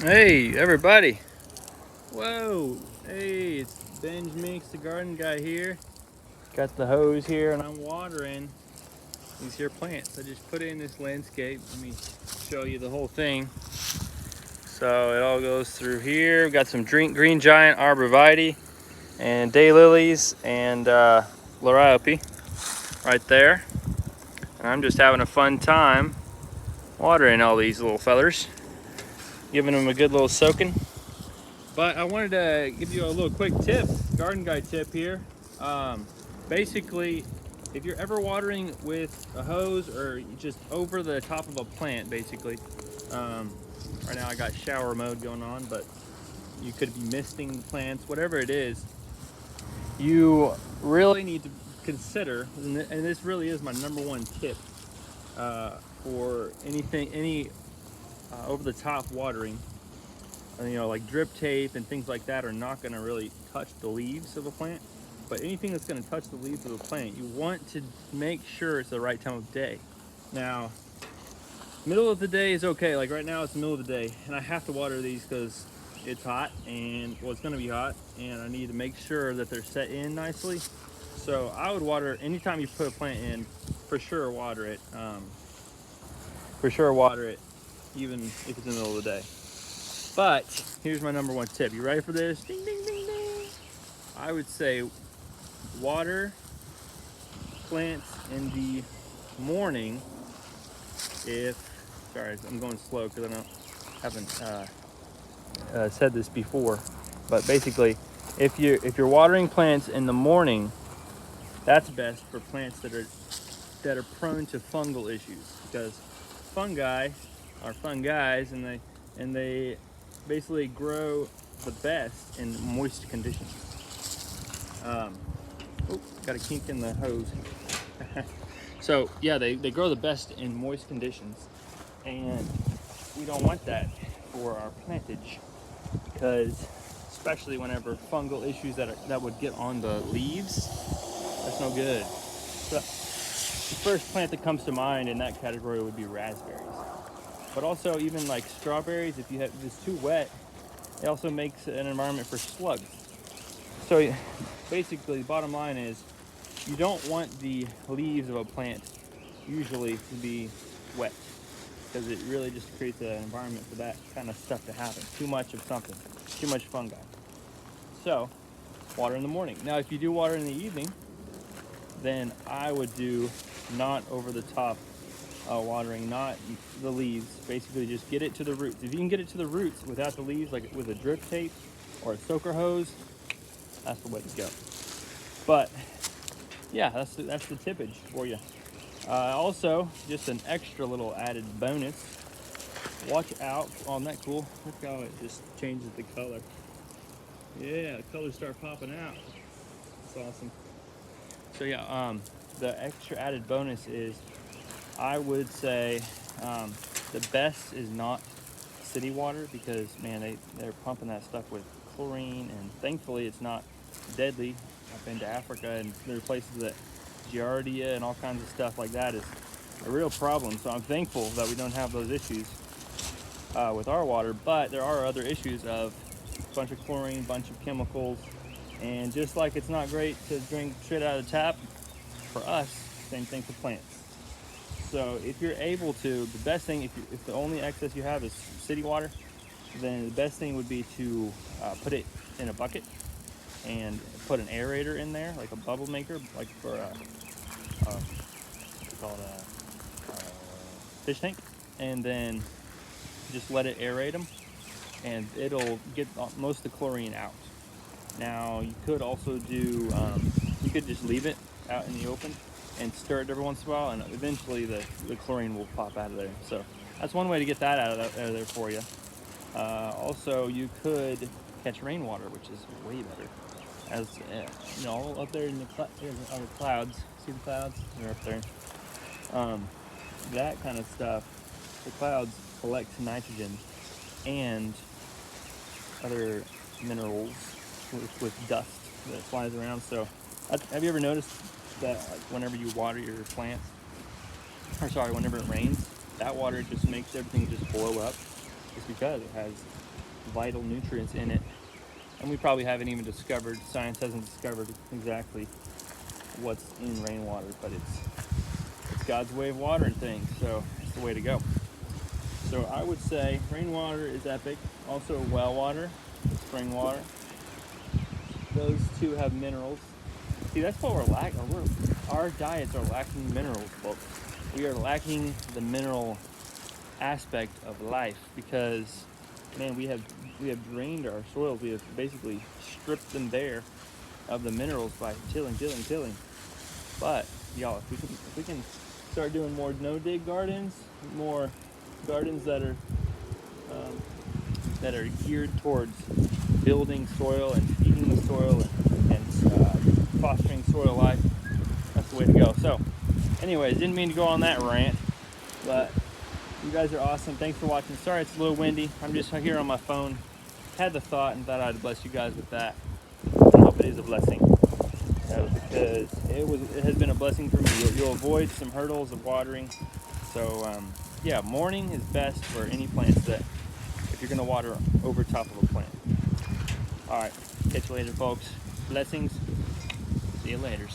Hey, everybody. Whoa. Hey, it's Benj Minks, the garden guy here. Got the hose here and I'm watering these here plants. I just put in this landscape. Let me show you the whole thing. So it all goes through here. We've got some green giant arborvitae and daylilies and liriope right there. And I'm just having a fun time watering all these little fellers, giving them a good little soaking. But I wanted to give you a little quick tip, garden guy tip here. Basically, if you're ever watering with a hose or just over the top of a plant, basically, right now I got shower mode going on, but you could be misting the plants, whatever it is, you really need to consider, and this really is my number one tip for any over the top watering. You know, like drip tape and things like that are not going to really touch the leaves of a plant. But anything that's going to touch the leaves of a plant, you want to make sure it's the right time of day. Now, middle of the day is okay. Like right now, it's the middle of the day, and I have to water these because it's hot, and well, it's going to be hot, and I need to make sure that they're set in nicely. So I would water anytime you put a plant in. For sure, water it. For sure, water it, even if it's in the middle of the day. But here's my number one tip. You ready for this? Ding, ding, ding, ding. I would say water plants in the morning. If sorry, I'm going slow because haven't said this before, but basically, if you're watering plants in the morning, that's best for plants that are prone to fungal issues because fungi are fun guys, and they basically grow the best in moist conditions. Um, oh, got a kink in the hose. So yeah, they grow the best in moist conditions, and we don't want that for our plantage because especially whenever fungal issues that would get on the leaves, that's no good. So the first plant that comes to mind in that category would be raspberries. But also even like strawberries, if it's too wet, it also makes an environment for slugs. So basically, the bottom line is you don't want the leaves of a plant usually to be wet because it really just creates an environment for that kind of stuff to happen. Too much of something, too much fungi. So water in the morning. Now, if you do water in the evening, then I would do not over the top watering, not the leaves. Basically, just get it to the roots. If you can get it to the roots without the leaves, like with a drip tape or a soaker hose, that's the way to go. But yeah, that's the tippage for you. Also, just an extra little added bonus. Watch out. Oh, isn't that cool? Look how it just changes the color. Yeah, the colors start popping out. It's awesome. So yeah, the extra added bonus is I would say the best is not city water because man, they're pumping that stuff with chlorine, and thankfully it's not deadly. I've been to Africa and there are places that giardia and all kinds of stuff like that is a real problem. So I'm thankful that we don't have those issues with our water, but there are other issues of a bunch of chlorine, bunch of chemicals, and just like it's not great to drink straight out of the tap, for us, same thing for plants. So if you're able to, the best thing, if the only excess you have is city water, then the best thing would be to put it in a bucket and put an aerator in there, like a bubble maker, like for what's it called, a fish tank, and then just let it aerate them, and it'll get most of the chlorine out. Now you could also do, you could just leave it out in the open and stir it every once in a while, and eventually the chlorine will pop out of there. So that's one way to get that out of there for you. Also, you could catch rainwater, which is way better. As you know, up there in the clouds, see the clouds? They're up there. Um, that kind of stuff, the clouds collect nitrogen and other minerals with dust that flies around. So, have you ever noticed that like, whenever you water your plants, or sorry, whenever it rains, that water just makes everything just blow up, just because it has vital nutrients in it. And we probably haven't even discovered, science hasn't discovered exactly what's in rainwater, but it's God's way of watering things, so it's the way to go. So I would say rainwater is epic. Also well water, spring water. Those two have minerals. See, that's what we're lacking. Our diets are lacking minerals, folks. We are lacking the mineral aspect of life because, man, we have drained our soils. We have basically stripped them bare of the minerals by tilling. But y'all, if we can start doing more no-dig gardens, more gardens that are geared towards building soil and feeding the soil and fostering soil life, that's the way to go. So, anyways, didn't mean to go on that rant, but you guys are awesome. Thanks for watching. Sorry it's a little windy. I'm just here on my phone. Had the thought and thought I'd bless you guys with that. I hope it is a blessing. Because it has been a blessing for me. You'll avoid some hurdles of watering. So yeah, morning is best for any plants that if you're gonna water over top of a plant. All right, catch you later, folks. Blessings. See you later.